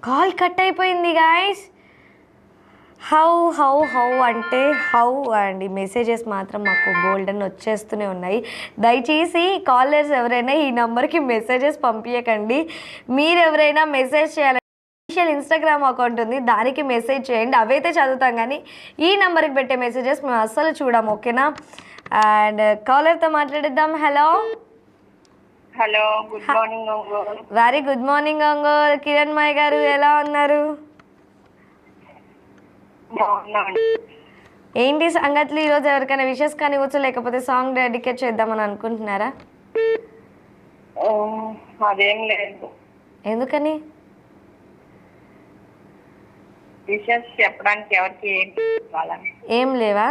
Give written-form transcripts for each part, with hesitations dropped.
Call cut అయిపోయింది guys. How అంటే how అండి. మెసేజెస్ మాత్రం మాకు గోల్డెన్ వచ్చేస్తూనే ఉన్నాయి. దయచేసి కాలర్స్ ఎవరైనా ఈ నెంబర్కి మెసేజెస్ పంపించకండి. మీరు ఎవరైనా మెసేజ్ చేయాలి, అఫీషియల్ ఇన్స్టాగ్రామ్ అకౌంట్ ఉంది, దానికి మెసేజ్ చేయండి, అవైతే చదువుతాం. కానీ ఈ నెంబర్కి పెట్టే మెసేజెస్ మేము అస్సలు చూడము, ఓకేనా? అండ్ కాలర్తో మాట్లాడిద్దాం. Hello hello, good morning Ongole. Very good morning Ongole. Kiranmayya garu ఎలా ఉన్నారు? ఏంటి సంగతులు? ఈరోజు ఎవరికైనా విషెస్ కానివ్వచ్చు, లేకపోతే సాంగ్ డెడికేట్ చేద్దామని అనుకుంటున్నారా? అదేం లేదు. ఎందుకని? విషెస్ చెప్పడానికి ఎవరికి ఏం లేవా?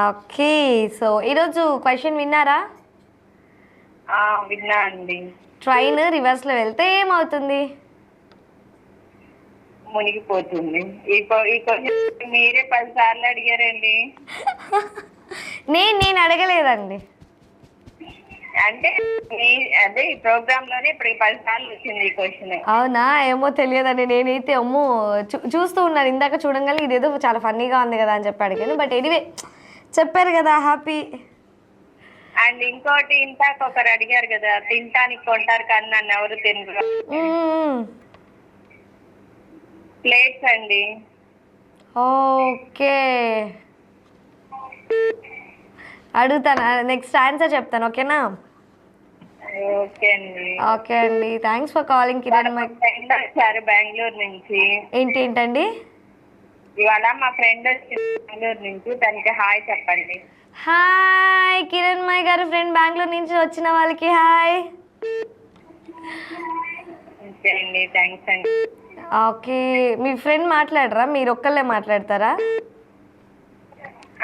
ఓకే, సో ఈరోజు క్వశ్చన్ విన్నారా? విన్నా అండి. ట్రైన్ రివర్స్లో వెళ్తే ఏమవుతుంది? మునిగిపోతుంది. ఈ క్వశ్చన్ మీరే 10 సార్లు అడిగారండి. నేను అడగలేదండి. అంటే అదే ఈ ప్రోగ్రామ్ లోనే ఇప్పుడు 10 సార్లు వచ్చింది ఈ క్వశ్చన్. అవునా? ఏమో తెలియదండి. నేనైతే అమ్మో చూస్తూ ఉన్నాను ఇందాక చూడంగానే, ఇదేదో చాలా ఫన్నీగా ఉంది కదా అని చెప్పి అడిగాను. బట్ ఎనీవే చెప్పారు కదా, హ్యాపీ. అండ్ ఇంకోటి, ఇంతాక ఒకరు అడిగారు కదా, తింటానికి కొంటారు కానీ నన్ను ఎవరు తినరు. ప్లేట్స్ అండి. ఓకే, అడుగుతాను, నెక్స్ట్ ఆన్సర్ చెప్తాను, ఓకేనా? ఓకే అండి. ఓకే అండి, thanks for calling Kiran. Friend వచ్చారు బెంగళూరు నుంచి. ఏంటండి? ఇవాళ మా ఫ్రెండ్ వచ్చి బెంగళూరు నుంచి, తనకి హాయ్ చెప్పండి. హాయ్ కిరణ్మయ్య గారు, ఫ్రెండ్ బెంగళూరు నుంచి వచ్చిన వాళ్ళకి హాయ్. ఓకే అండి, థ్యాంక్స్ అండి. ఓకే, మీ ఫ్రెండ్ మాట్లాడరా? మీరు ఒక్కళ్ళే మాట్లాడతారా?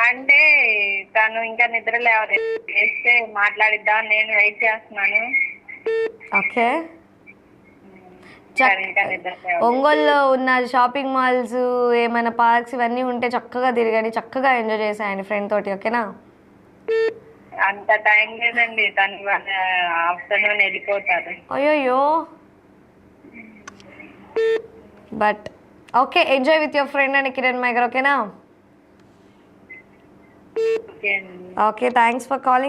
అంటే తను ఇంకా నిద్ర లేస్తే మాట్లాడిద్దాం, నేను వెయిట్ చేస్తున్నాను. ఓకే, ఒంగోలులో ఉన్న షాపింగ్ మాల్స్, ఏమైనా పార్క్స్ ఇవన్నీ ఉంటే చక్కగా తిరగండి, చక్కగా ఎంజాయ్ చేసాయండి ఫ్రెండ్ తోటి, ఓకేనా? అంత టైం లేదండి, తను ఆఫ్టర్నూన్ వెళ్ళిపోతారు. అయ్యో, but okay, enjoy with your friend and Kiranmayi గారు, ఓకేనా? ఓకే అండి. Okay, thanks for calling.